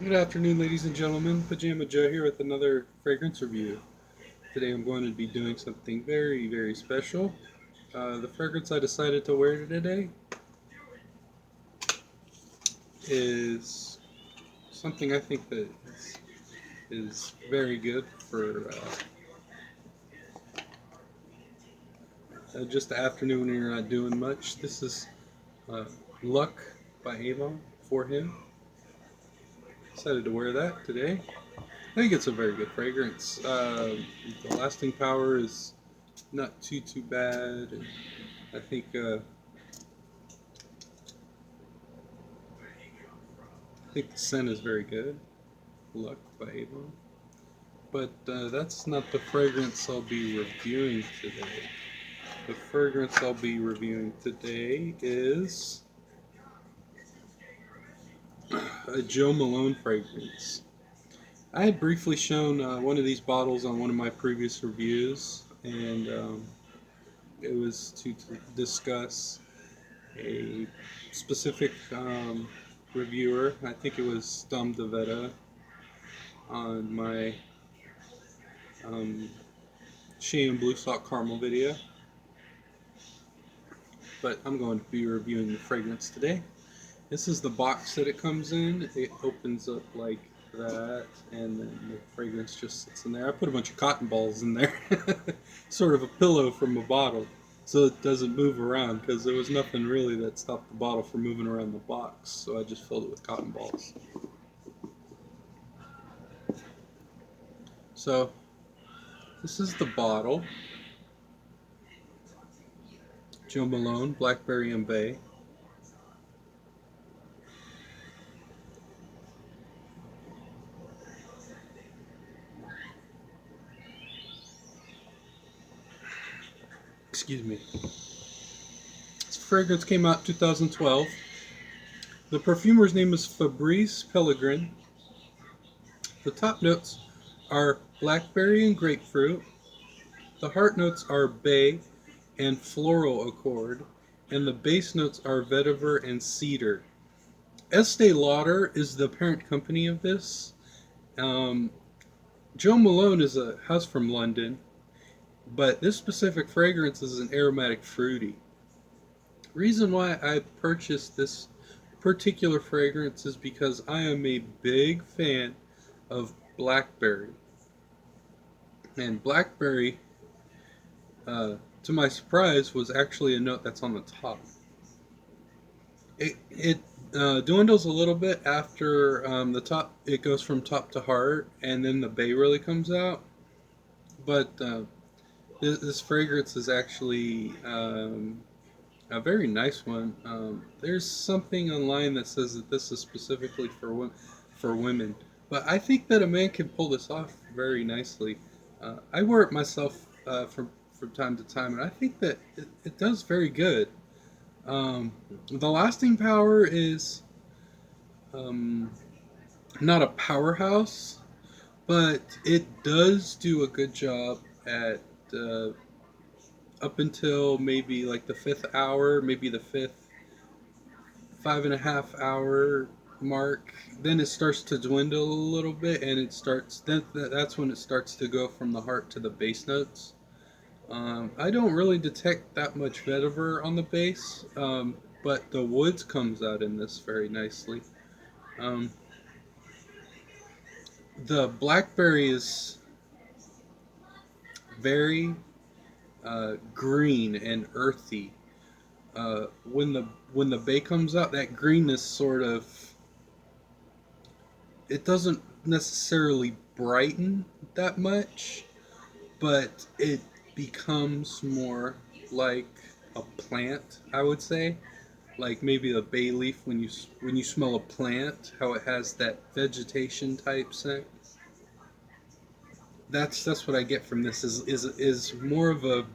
Good afternoon, ladies and gentlemen. Pajama Joe here with another fragrance review. Today I'm going to be doing something very, very special. The fragrance I decided to wear today is something I think that is very good for just the afternoon when you're not doing much. This is uh, Luck by Avon for him. Decided to wear that today. I think it's a very good fragrance. The lasting power is not too bad. And I think the scent is very good. Luck by Avon. But that's not the fragrance I'll be reviewing today. The fragrance I'll be reviewing today is a Joe Malone fragrance. I had briefly shown one of these bottles on one of my previous reviews, and it was to discuss a specific reviewer. I think it was Dom DeVetta on my um, Shea and Blue Salt Caramel video. But I'm going to be reviewing the fragrance today. This is the box that it comes in. It opens up like that, and then the fragrance just sits in there. I put a bunch of cotton balls in there, sort of a pillow from a bottle, so it doesn't move around because there was nothing really that stopped the bottle from moving around the box. So I just filled it with cotton balls. So this is the bottle. Joe Malone, Blackberry and Bay. Excuse me. This fragrance came out in 2012. The perfumer's name is Fabrice Pellegrin. The top notes are blackberry and grapefruit. The heart notes are bay and floral accord. And the base notes are vetiver and cedar. Estee Lauder is the parent company of this. Um, Joe Malone is a house from London, but this specific fragrance is an aromatic fruity. Reason why I purchased this particular fragrance is because I am a big fan of blackberry. And blackberry, to my surprise, was actually a note that's on the top. It dwindles a little bit after the top. It goes from top to heart, and then the bay really comes out. But this fragrance is actually a very nice one. There's something online that says that this is specifically for women, but I think that a man can pull this off very nicely. I wear it myself from time to time, and I think that it does very good. The lasting power is um, not a powerhouse, but it does do a good job at uh, up until maybe like the fifth hour, maybe the fifth 5.5 hour mark. Then it starts to dwindle a little bit, and that's when it starts to go from the heart to the bass notes. I don't really detect that much vetiver on the bass, but the woods comes out in this very nicely. Um, the blackberry is very green and earthy. When the bay comes out, that greenness sort of, it doesn't necessarily brighten that much, but it becomes more like a plant, I would say. Like maybe a bay leaf when you smell a plant, how it has that vegetation type scent. That's what I get from this is more of a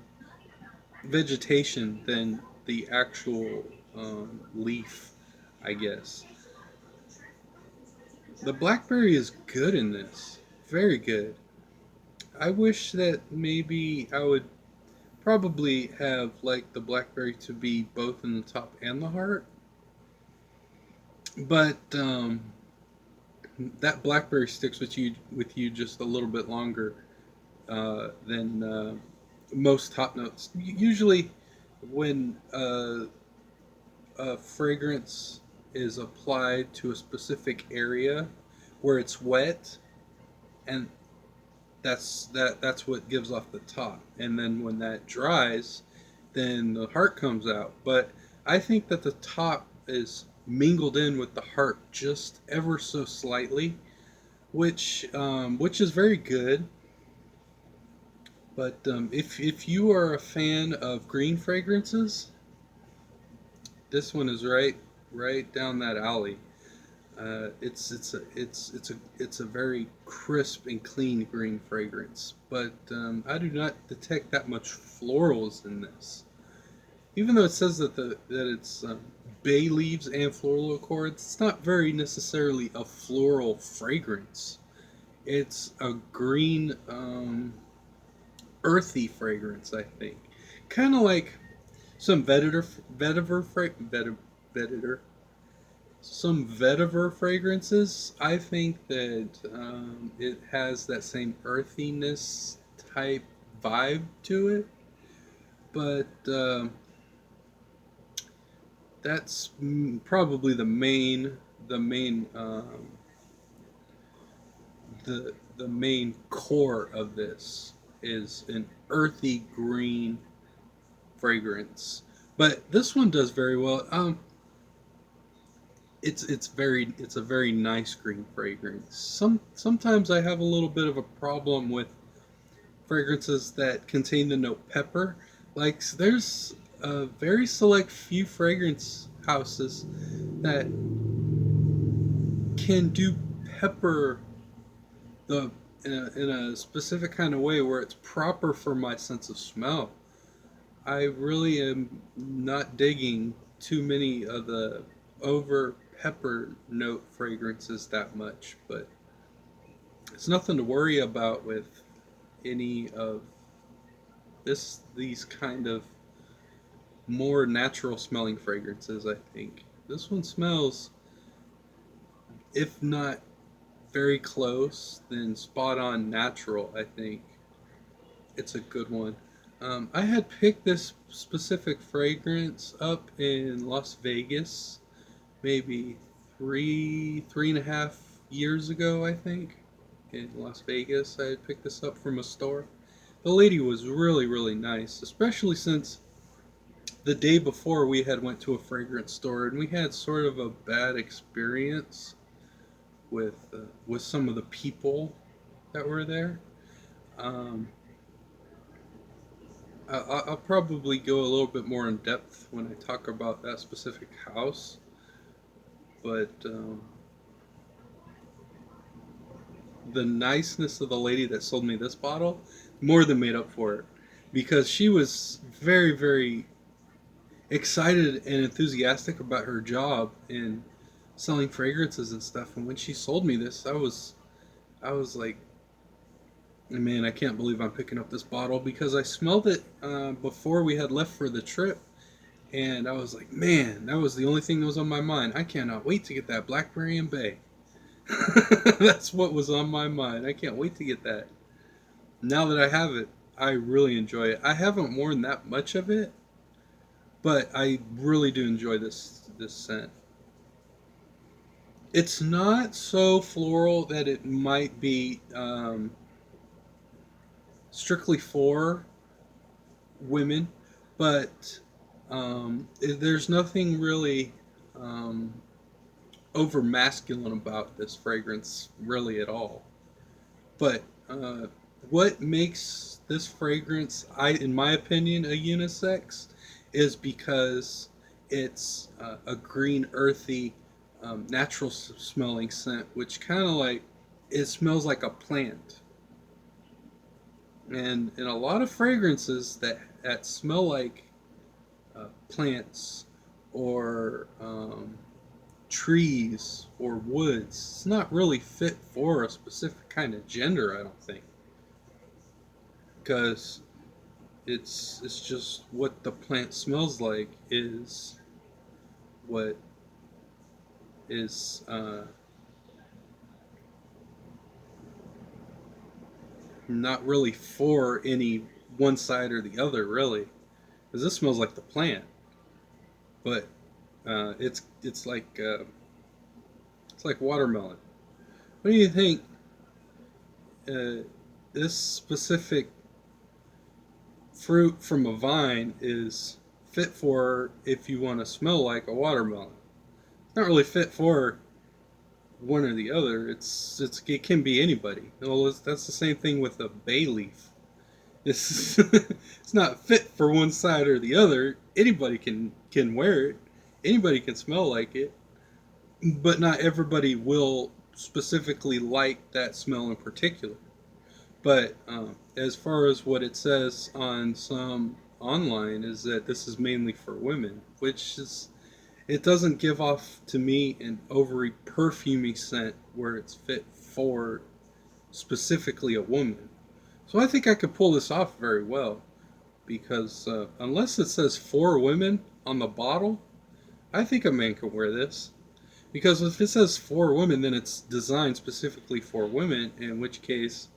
vegetation than the actual leaf, I guess. The blackberry is good in this, very good. I wish that maybe I would probably have like the blackberry to be both in the top and the heart, but that blackberry sticks with you just a little bit longer than most top notes. Usually, when a fragrance is applied to a specific area where it's wet, and that's what gives off the top. And then when that dries, then the heart comes out. But I think that the top is mingled in with the heart just ever so slightly, which is very good. But if you are a fan of green fragrances, this one is right down that alley. It's a very crisp and clean green fragrance, but I do not detect that much florals in this. Even though it says that it's bay leaves and floral accords, it's not very necessarily a floral fragrance. It's a green, earthy fragrance, I think. Kind of like some vetiver, some vetiver fragrances. I think that it has that same earthiness type vibe to it, but that's probably the main core of this is an earthy green fragrance. But this one does very well. It's a very nice green fragrance. Sometimes I have a little bit of a problem with fragrances that contain the note pepper. Like there's a very select few fragrance houses that can do pepper the in a specific kind of way where it's proper for my sense of smell. I really am not digging too many of the over pepper note fragrances that much, but it's nothing to worry about with any of these kind of more natural smelling fragrances. I think this one smells, if not very close, then spot on natural. I think it's a good one. I had picked this specific fragrance up in Las Vegas maybe three and a half years ago, I think. In Las Vegas, I had picked this up from a store. The lady was really nice, especially since the day before we had went to a fragrance store and we had sort of a bad experience with some of the people that were there. Um, I'll probably go a little bit more in depth when I talk about that specific house, but the niceness of the lady that sold me this bottle more than made up for it, because she was very excited and enthusiastic about her job in selling fragrances and stuff. And when she sold me this, I was like, man, I can't believe I'm picking up this bottle, because I smelled it before we had left for the trip, and I was like, man, that was the only thing that was on my mind. I cannot wait to get that blackberry and bay. That's what was on my mind. I can't wait to get that. Now that I have it, I really enjoy it. I haven't worn that much of it, but I really do enjoy this scent. It's not so floral that it might be strictly for women, but there's nothing really um, over masculine about this fragrance, really, at all. But what makes this fragrance, in my opinion, a unisex, is because it's a green, earthy, natural smelling scent, which kind of like it smells like a plant. And in a lot of fragrances that smell like plants or trees or woods, it's not really fit for a specific kind of gender, I don't think, because it's just what the plant smells like is what is not really for any one side or the other, really, because this smells like the plant. But it's like watermelon. What do you think? Uh, this specific fruit from a vine is fit for if you want to smell like a watermelon. It's not really fit for one or the other. It can be anybody. Well, that's the same thing with a bay leaf. It's it's not fit for one side or the other. Anybody can wear it. Anybody can smell like it, but not everybody will specifically like that smell in particular. But as far as what it says on some online is that this is mainly for women, which is it doesn't give off to me an overly perfumey scent where it's fit for specifically a woman. So I think I could pull this off very well because unless it says for women on the bottle, I think a man can wear this. Because if it says for women, then it's designed specifically for women, in which case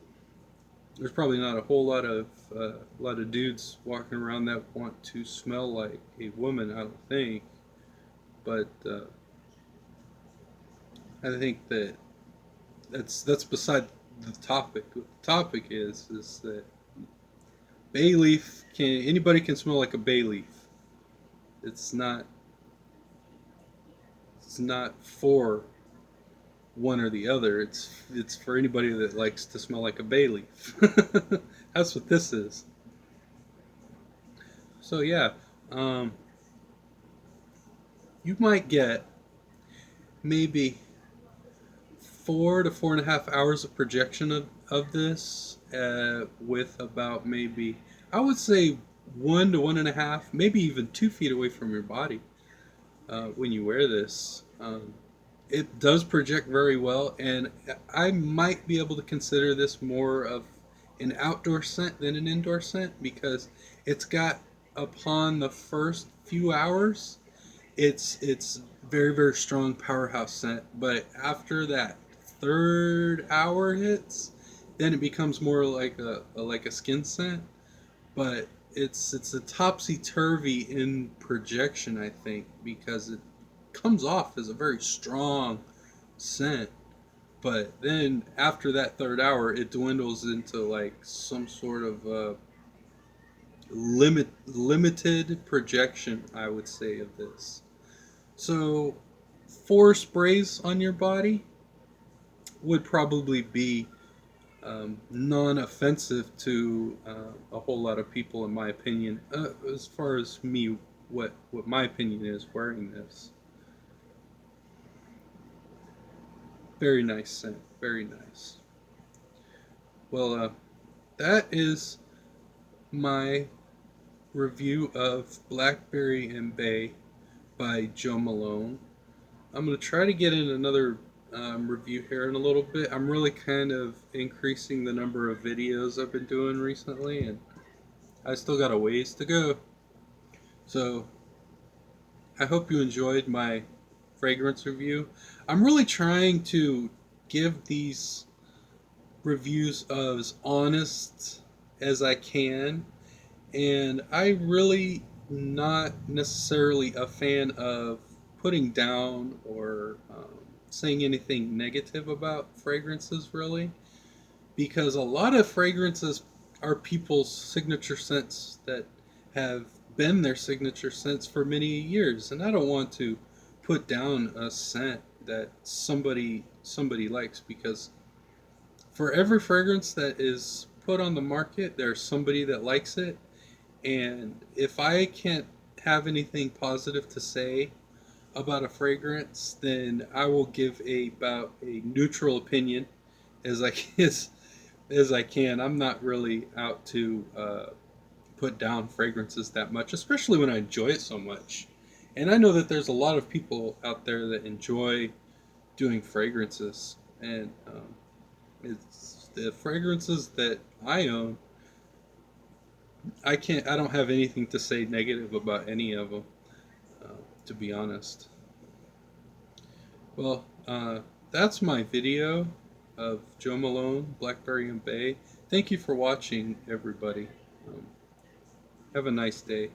there's probably not a whole lot of dudes walking around that want to smell like a woman. I don't think, but I think that that's beside the topic. What the topic is that bay leaf can anybody can smell like a bay leaf. It's not it's not for one or the other. It's for anybody that likes to smell like a bay leaf. That's what this is. So yeah, um, you might get maybe 4 to 4.5 hours of projection of this with about maybe I would say 1 to 1.5, maybe even 2 feet away from your body when you wear this. It does project very well, and I might be able to consider this more of an outdoor scent than an indoor scent because it's got upon the first few hours, it's very strong powerhouse scent, but after that third hour hits, then it becomes more like a skin scent, but it's a topsy turvy in projection, I think, because it comes off as a very strong scent, but then after that third hour, it dwindles into like some sort of limited projection, I would say, of this. So, 4 sprays on your body would probably be non-offensive to a whole lot of people, in my opinion. As far as me, what my opinion is wearing this. Very nice scent. Very nice. Well, that is my review of Blackberry and Bay by Joe Malone. I'm going to try to get in another review here in a little bit. I'm really kind of increasing the number of videos I've been doing recently, and I still got a ways to go. So, I hope you enjoyed my fragrance review. I'm really trying to give these reviews as honest as I can, and I really not necessarily a fan of putting down or saying anything negative about fragrances, really, because a lot of fragrances are people's signature scents that have been their signature scents for many years, and I don't want to put down a scent that somebody likes, because for every fragrance that is put on the market, there's somebody that likes it, and if I can't have anything positive to say about a fragrance, then I will give about a neutral opinion as I as I can. I'm not really out to put down fragrances that much, especially when I enjoy it so much. And I know that there's a lot of people out there that enjoy doing fragrances, and it's the fragrances that I own. I don't have anything to say negative about any of them, to be honest. Well, that's my video. of Joe Malone, Blackberry and Bay. Thank you for watching, everybody. Have a nice day.